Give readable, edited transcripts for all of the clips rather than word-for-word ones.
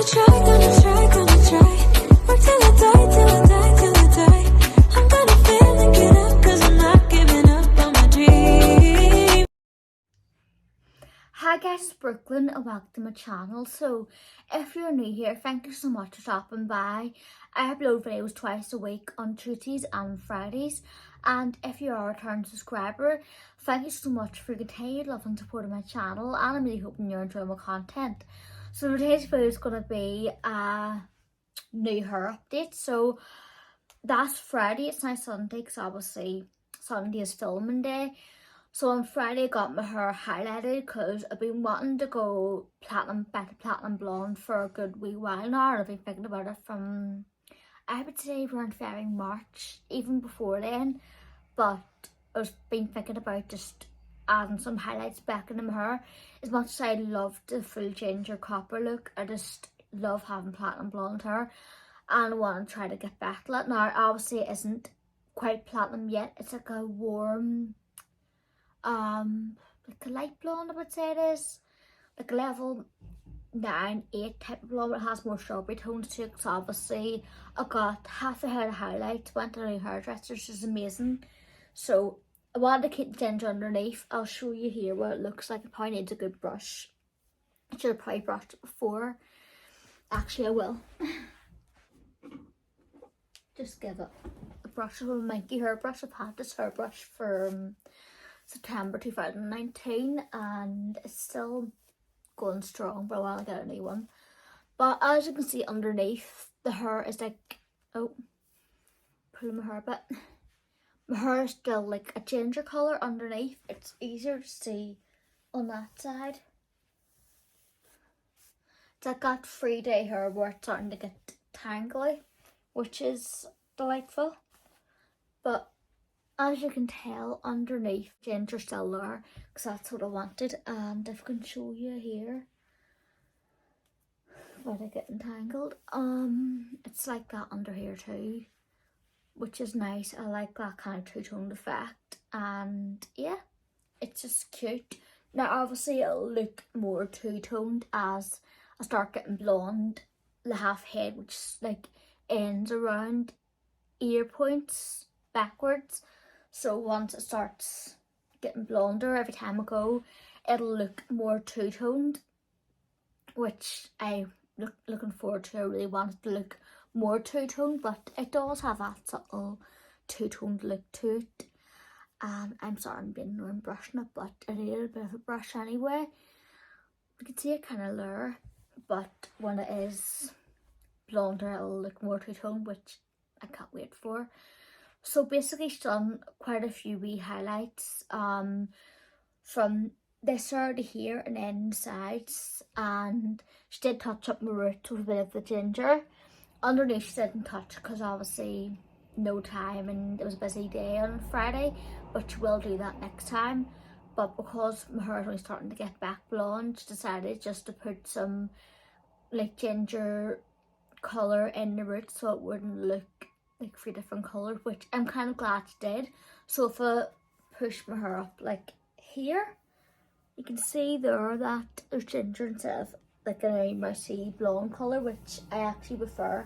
Work till I die, till I die, till I die. I'm gonna fail and get up, cause I'm not giving up on my dream. Hi guys, it's Brookelynne and welcome to my channel. So if you're new here, thank you so much for stopping by. I upload videos twice a week on Tuesdays and Fridays, and if you are a return subscriber, thank you so much for your continued love and support of my channel, and I'm really hoping you're enjoying my content. So today's video is going to be a new hair update. So that's Friday, it's now Sunday because obviously Sunday is filming day. So on Friday I got my hair highlighted because I've been wanting to go back to platinum blonde for a good wee while now. I've been thinking about it from, I would say, around February, March, even before then. But I've been thinking about just adding some highlights back into my hair. As much as I love the full ginger copper look, I just love having platinum blonde hair and I want to try to get back to that. Now obviously it isn't quite platinum yet, it's like a warm, like a light blonde, I would say it is. Like a level 9, 8 type of blonde. It has more strawberry tones to it. So obviously I got half a head of highlights, went to new hairdressers, which is amazing. So I wanted to keep the ginger underneath. I'll show you here what it looks like. It probably needs a good brush. I should have probably brushed it before. Actually I will. Just give it a brush of a minky hairbrush. I've had this hairbrush for September 2019 and it's still going strong, but I want to get a new one. But as you can see underneath, the hair is like, oh, pulling my hair a bit. My hair is still like a ginger colour underneath. It's easier to see on that side. It's like that 3-day hair where it's starting to get tangly, which is delightful. But as you can tell, underneath, ginger still there because that's what I wanted. And if I can show you here where I get entangled, it's like that under here too, which is nice. I like that kind of two-toned effect, and yeah, it's just cute. Now obviously it'll look more two-toned as I start getting blonde. The half head, which like ends around ear points backwards. So once it starts getting blonder every time I go, it'll look more two-toned, which I'm looking forward to. I really want it to look more two-toned, but it does have that subtle two-toned look to it. And I'm sorry I'm being annoying brushing it, but I need a bit of a brush anyway. You can see it kind of lower, but when it is blonder it'll look more two-toned, which I can't wait for. So basically she's done quite a few wee highlights from this side to here and then the sides, and she did touch up my roots with a bit of the ginger. Underneath she didn't touch because obviously no time and it was a busy day on Friday, but she will do that next time. But because my hair is only starting to get back blonde, she decided just to put some like ginger colour in the roots so it wouldn't look like 3 different colours, which I'm kind of glad she did. So if I push my hair up like here, you can see there that there's ginger instead of like a mousy blonde colour, which I actually prefer.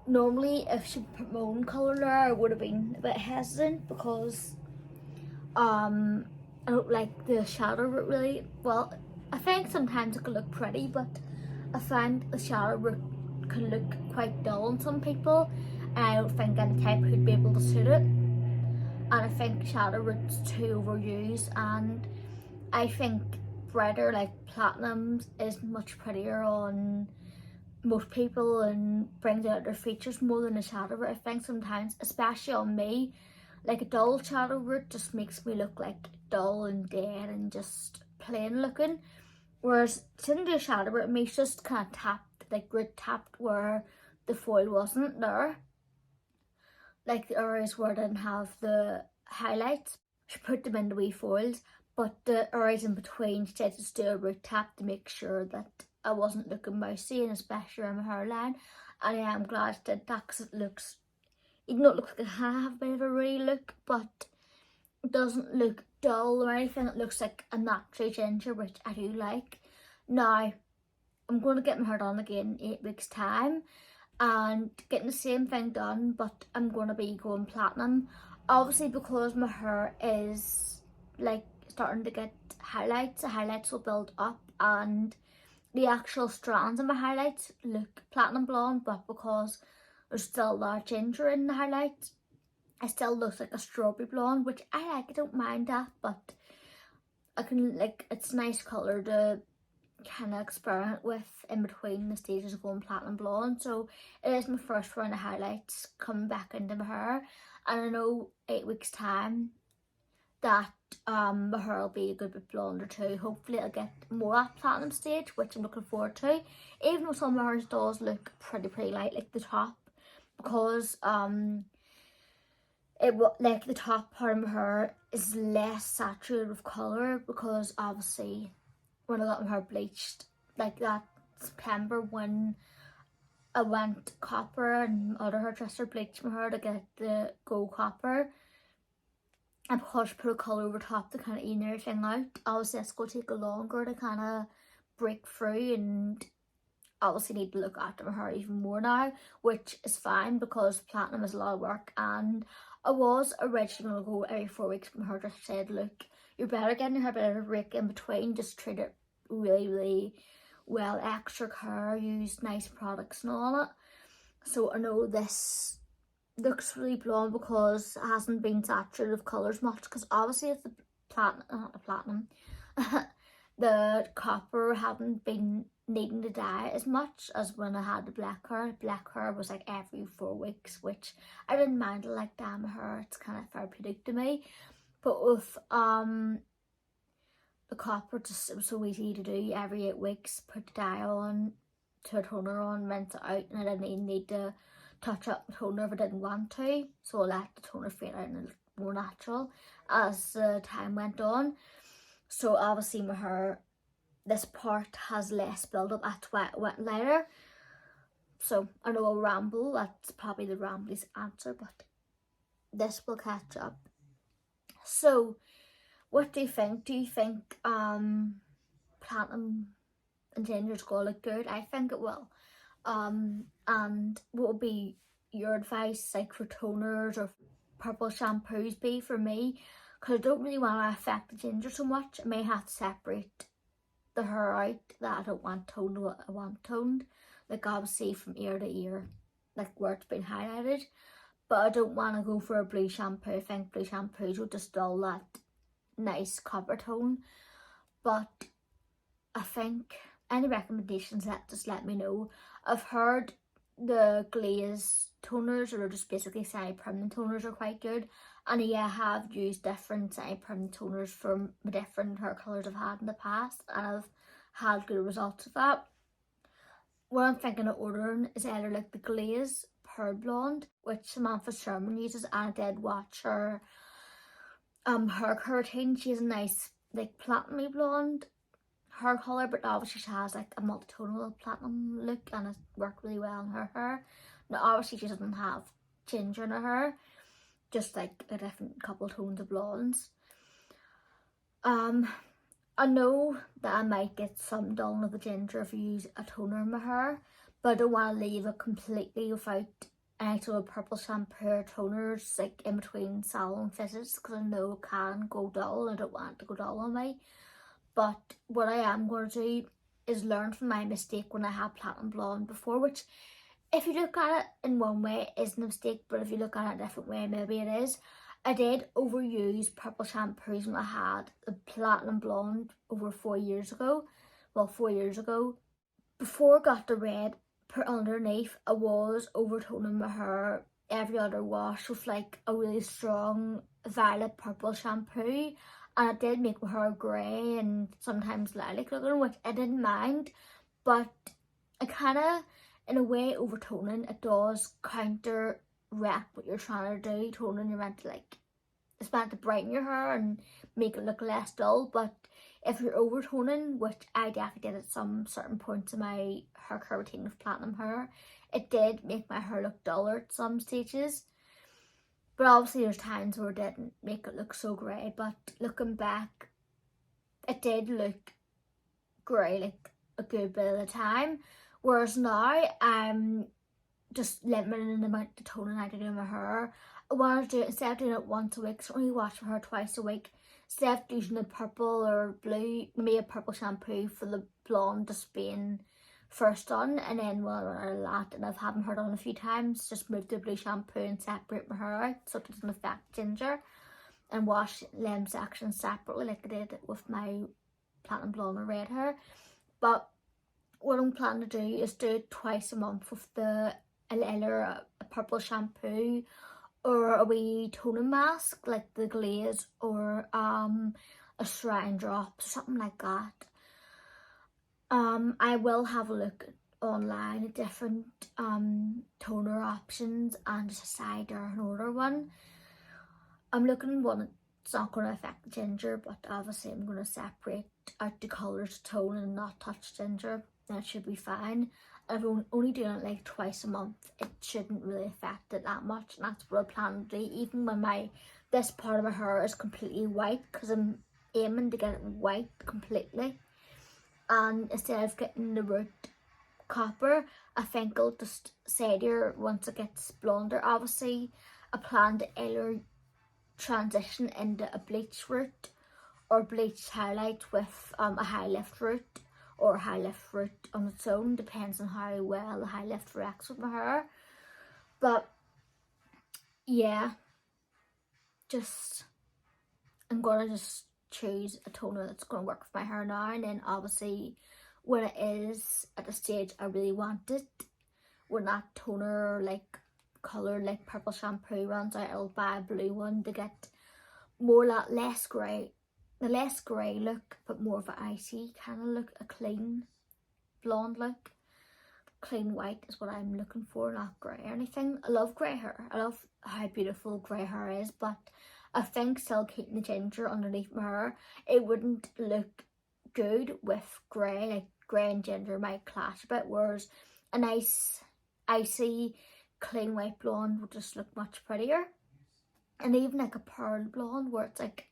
Normally if she put my own colour there I would have been a bit hesitant because I don't like the shadow root really. Well, I think sometimes it can look pretty, but I find the shadow root can look quite dull on some people. I don't think any type would be able to suit it, and I think shadow root's too overused, and I think brighter like platinums is much prettier on most people and brings out their features more than a shadow root. I think sometimes, especially on me, like a dull shadow root just makes me look like dull and dead and just plain looking, whereas didn't do a shadow root, it makes just kind of tapped, like root tapped where the foil wasn't there. Like the areas where I didn't have the highlights, she put them in the wee foils, but the areas in between she did just do a root tap to make sure that I wasn't looking mousy, and especially around my hairline. And I am glad she did that because it looks, even though it looks like I have a bit of a real look, but it doesn't look dull or anything. It looks like a natural ginger, which I do like. Now I'm going to get my hair done again in 8 weeks time and getting the same thing done, but I'm going to be going platinum. Obviously because my hair is like starting to get highlights, the highlights will build up and the actual strands of my highlights look platinum blonde, but because there's still a lot of ginger in the highlights, it still looks like a strawberry blonde, which I like. I don't mind that, but I can, like, it's a nice colour to kind of experiment with in between the stages of going platinum blonde. So it is my first round of highlights coming back into my hair, and I know 8 weeks time that my hair will be a good bit blonder too. Hopefully I'll get more at platinum stage, which I'm looking forward to, even though some of my hair does look pretty light, like the top, because it will, like, the top part of my hair is less saturated with colour, because obviously when I got my hair bleached like that September, when I went copper and other hairdresser bleached my hair to get the gold copper, and because I put a colour over top to kind of even everything out, obviously it's going to take longer to kind of break through, and obviously need to look after my hair even more now, which is fine because platinum is a lot of work. And I was originally going to go every 4 weeks, but my hairdresser said, look, you're better getting your hair better break in between, just treat it really well, extra care, use nice products and all that. So I know this looks really blonde because it hasn't been saturated with colours much, because obviously if the the copper haven't been needing to dye as much as when I had the black hair. Black hair was like every 4 weeks, which I didn't mind. I like dyeing my hair, it's kind of therapeutic to me. But with the copper, just it was so easy to do. Every 8 weeks, put the dye on, to a toner on, rinse it out, and I didn't even need to touch up the toner if I didn't want to. So I let the toner fade out and it looked more natural as the time went on. So obviously my hair, this part has less build up, that's why it went lighter. So I know I'll ramble, that's probably the rambliest answer, but this will catch up. So what do you think? Do you think platinum and ginger is going to look good? I think it will. And what would be your advice, like, for toners or purple shampoos be for me? Because I don't really want to affect the ginger so much. I may have to separate the hair out that I don't want toned, what I want toned, like obviously from ear to ear, like where it's been highlighted. But I don't want to go for a blue shampoo. I think blue shampoos will just dull that nice copper tone. But I think any recommendations, just let me know. I've heard the Glaze toners, or just basically semi-permanent toners, are quite good, and yeah, I have used different semi-permanent toners for the different hair colours I've had in the past, and I've had good results with that. What I'm thinking of ordering is either like the Glaze Pearl Blonde, which Samantha Sherman uses, and I did watch her hair care routine. She has a nice, like, platinum blonde hair colour, but obviously she has like a multi-tonal platinum look, and it worked really well in her hair. Now obviously she doesn't have ginger in her hair, just like a different couple tones of blondes. I know that I might get some dulling of the ginger if I use a toner in my hair, but I don't want to leave it completely without any sort of purple shampoo or toners, like in between salon visits, because I know it can go dull and I don't want it to go dull on me. But what I am going to do is learn from my mistake when I had platinum blonde before, which, if you look at it in one way, it isn't a mistake, but if you look at it a different way, maybe it is. I did overuse purple shampoos when I had the platinum blonde over 4 years ago. Well, 4 years ago. Before I got the red put underneath, I was overtoning my hair every other wash with like a really strong violet purple shampoo, and it did make my hair grey and sometimes lilac looking, which I didn't mind. But I kind of, in a way, overtoning, it does counteract what you're trying to do. Toning, you're meant to, like, it's meant to brighten your hair and make it look less dull, but if you're overtoning, which I definitely did at some certain points in my hair care routine with platinum hair, it did make my hair look duller at some stages. But obviously there's times where it didn't make it look so grey, but looking back, it did look grey, like a good bit of the time. Whereas now I'm just limiting the amount of toning I do in my hair. I want to do it, instead of doing it once a week, so I only wash my hair twice a week. Instead of using the purple or blue, maybe a purple shampoo for the blonde just being first done, and then when I Latte, and I've had my hair done a few times, just move the blue shampoo and separate my hair out so it doesn't affect ginger, and wash them sections separately like I did with my platinum blonde and red hair. But what I'm planning to do is do it twice a month with either a purple shampoo or a wee toning mask like the Glaze, or a Shrine Drops, something like that. I will have a look online at different toner options and decide an order one. I'm looking one that's not going to affect the ginger, but obviously I'm going to separate out the colours to tone and not touch ginger. That should be fine. If I'm only doing it like twice a month, it shouldn't really affect it that much, and that's what I plan to do. Even when this part of my hair is completely white, because I'm aiming to get it white completely. And instead of getting the root copper, I think I'll just steadier once it gets blonder. Obviously, I plan to either transition into a bleach root or bleached highlight with a high lift root, or a high lift root on its own, depends on how well the high lift reacts with my hair. But yeah, I'm gonna just choose a toner that's gonna work for my hair now, and then obviously when it is at the stage I really want it, when that toner like colour like purple shampoo runs out, I'll buy a blue one to get more that less grey look, but more of an icy kind of look, a clean blonde look. Clean white is what I'm looking for, not grey or anything. I love grey hair. I love how beautiful grey hair is, but I think still keeping the ginger underneath my hair, it wouldn't look good with grey. Like grey and ginger might clash a bit, whereas a nice icy clean white blonde would just look much prettier. And even like a pearl blonde where it's like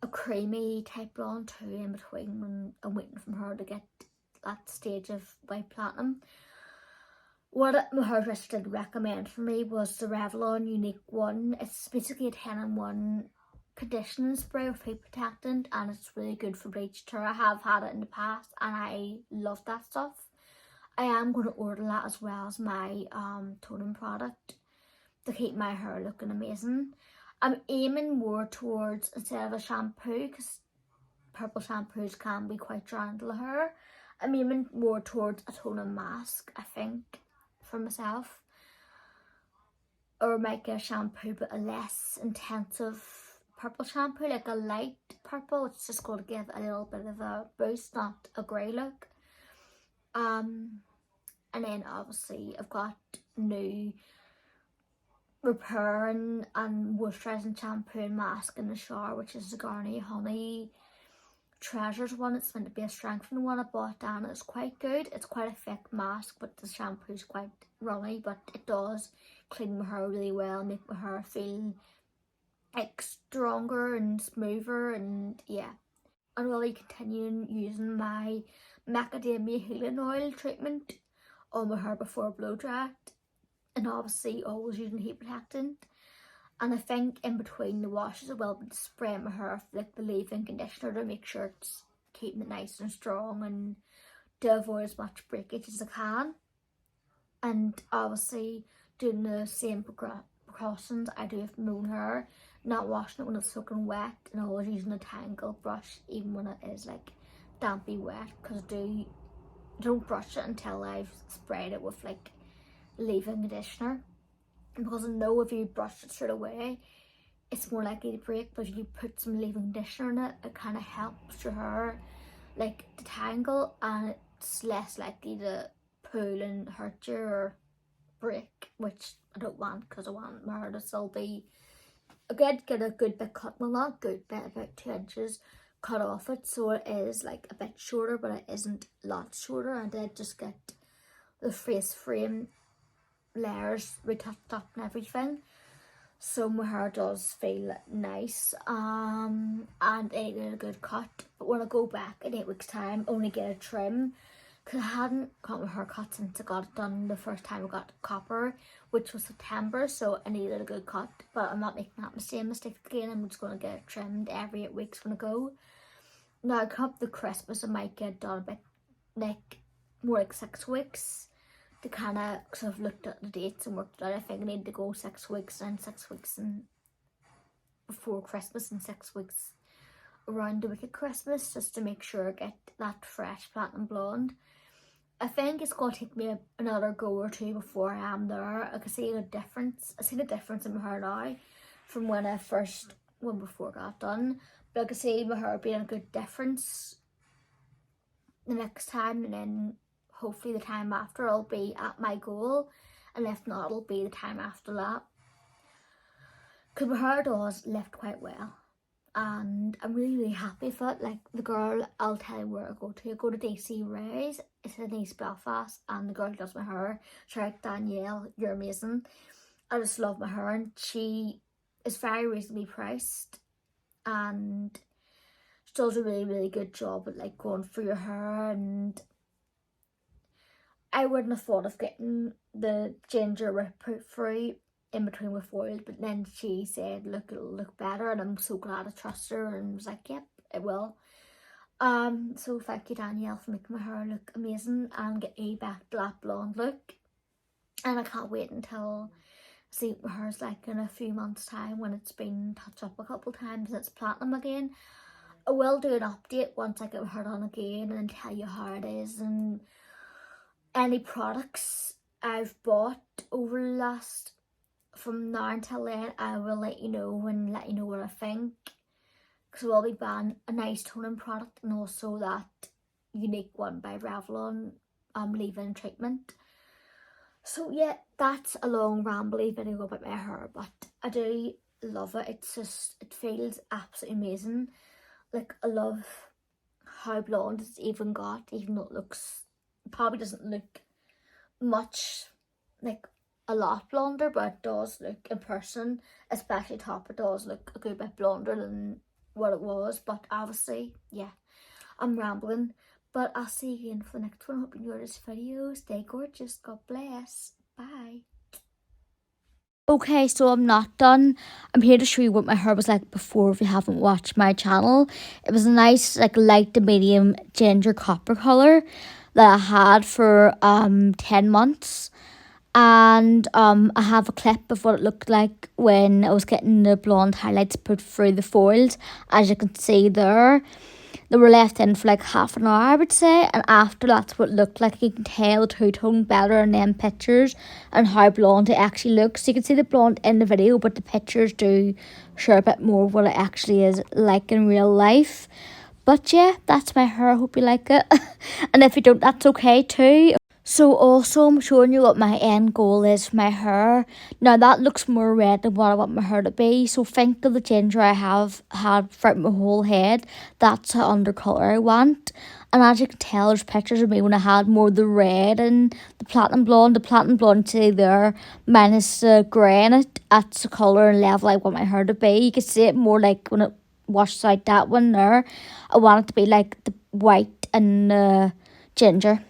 a creamy type blonde too in between, when I'm waiting for her to get that stage of white platinum. What my hairdresser did recommend for me was the Revlon Unique One. It's basically a 10-in-1 conditioning spray with heat protectant, and it's really good for bleached hair. I have had it in the past and I love that stuff. I am going to order that as well as my toning product to keep my hair looking amazing. I'm aiming more towards, instead of a shampoo, because purple shampoos can be quite drying to the hair, I'm aiming more towards a toning mask, I think, for myself. Or might get a shampoo but a less intensive purple shampoo, like a light purple. It's just going to give a little bit of a boost, not a grey look. And then obviously I've got new repairing and moisturising shampoo and mask in the shower, which is the Garnier Honey Treasures one. It's meant to be a strengthening one. I bought that and it's quite good. It's quite a thick mask, but the shampoo is quite runny, but it does clean my hair really well, make my hair feel like stronger and smoother, and yeah. I'm really continuing using my macadamia healing oil treatment on my hair before blow dry it, and obviously always using heat protectant. And I think in between the washes I will be spraying my hair with like the leave-in conditioner to make sure it's keeping it nice and strong and to avoid as much breakage as I can. And obviously doing the same precautions I do with my own hair, not washing it when it's soaking wet, and always using a tangle brush even when it is like dampy wet, because I don't brush it until I've sprayed it with like leave-in conditioner, because I know if you brush it straight away it's more likely to break, but if you put some leave-in conditioner in it, it kind of helps your hair like detangle, and it's less likely to pull and hurt you or break, which I don't want, because I want my hair to still be get a good bit cut, well not good bit, about 2 inches cut off it, so it is like a bit shorter but it isn't a lot shorter. I did just get the face frame layers retouched up and everything, so my hair does feel nice, and it did a good cut. But when I go back in 8 weeks time, only get a trim, because I hadn't got my hair cut since I got it done the first time I got copper, which was September, so I needed a good cut. But I'm not making that same mistake again. I'm just going to get it trimmed every 8 weeks when I go. Now, come up to Christmas, I might get done a bit, like, more like 6 weeks, to kind of, because I've looked at the dates and worked it out. I think I need to go 6 weeks and 6 weeks and before Christmas and 6 weeks around the week of Christmas, just to make sure I get that fresh platinum blonde. I think it's going to take me another go or two before I am there. I can see a difference. I see the difference in my hair now from when I first, before I got done. But I can see my hair being a good difference the next time, and then hopefully the time after I'll be at my goal, and if not, it'll be the time after that. Because my hair does lift quite well, and I'm really happy with it. Like, the girl, I'll tell you where I go to. I go to DC Rays, it's in East Belfast, and the girl who does my hair, she's like, Danielle, you're amazing. I just love my hair, and she is very reasonably priced, and she does a really good job at like going through your hair. And I wouldn't have thought of getting the ginger rip free in between with foils, but then she said, look, it'll look better, and I'm so glad I trust her, and was like, yep, it will. So thank you, Danielle, for making my hair look amazing and get me back to that blonde look. And I can't wait until see what my hair's like in a few months' time, when it's been touched up a couple times and it's platinum again. I will do an update once I get my hair done again and tell you how it is, and any products I've bought over the last, from now until then, I will let you know and let you know what I think. Because I will be buying a nice toning product, and also that unique one by Revlon, leave-in treatment. So yeah, that's a long rambly video about my hair, but I do love it. It's just, it feels absolutely amazing. Like, I love how blonde it's even got, even though it probably doesn't look much, like a lot blonder, but it does look in person, especially top, it does look a good bit blonder than what it was. But obviously, yeah, I'm rambling. But I'll see you again for the next one. Hope you enjoyed this video. Stay gorgeous. God bless. Bye. Okay, so I'm not done. I'm here to show you what my hair was like before, if you haven't watched my channel. It was a nice, like, light to medium ginger copper colour that I had for 10 months. And I have a clip of what it looked like when I was getting the blonde highlights put through the foils. As you can see there, they were left in for like half an hour, I would say, and after that's what it looked like. You can tell the two-tone better in them pictures and how blonde it actually looks. So you can see the blonde in the video, but the pictures do show a bit more what it actually is like in real life. But yeah, that's my hair. I hope you like it. And if you don't, that's okay too. So also, I'm showing you what my end goal is for my hair. Now, that looks more red than what I want my hair to be. So think of the ginger I have had throughout my whole head. That's the undercolour I want. And as you can tell, there's pictures of me when I had more of the red and the platinum blonde. The platinum blonde, see there, minus the grey in it. That's the colour and level I want my hair to be. You can see it more like when it washes out that one there. I want it to be like the white and ginger.